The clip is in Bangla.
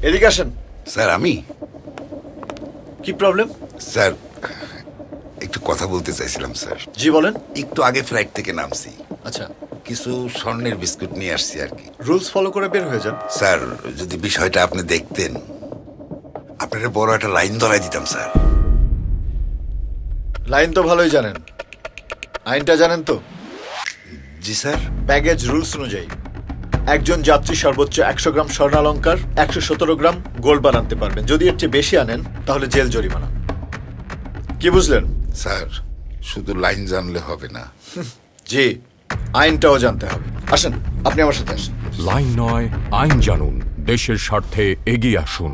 এদিকে আসেন। স্যার আমি কি প্রবলেম? স্যার একটু কথা বলতে চাইছিলাম স্যার। জি বলেন। একটু আগে ফ্লাইট থেকে নামছি, আচ্ছা, কিছু স্বর্ণের বিস্কুট নিয়ে আসছি আর কি। রুলস ফলো করে বের হয়ে যান। স্যার যদি বিষয়টা আপনি দেখতেন, আপনার বড় একটা লাইন ধরাই দিতাম স্যার। লাইন তো ভালোই জানেন, আইনটা জানেন তো? জি স্যার। ব্যাগেজ রুলস অনুযায়ী একজন যাত্রী সর্বোচ্চ 100 গ্রাম স্বর্ণালঙ্কার, 117 গ্রাম গোল্ড বার আনতে পারবেন। যদি এর চেয়ে বেশি আনেন তাহলে জেল জরিমানা। কি বুঝলেন? স্যার শুধু লাইন জানলে হবে না। জি, আইনটাও জানতে হবে। আসেন, আপনি আমার সাথে আসেন। লাইন নয়, আইন জানুন, দেশের স্বার্থে এগিয়ে আসুন।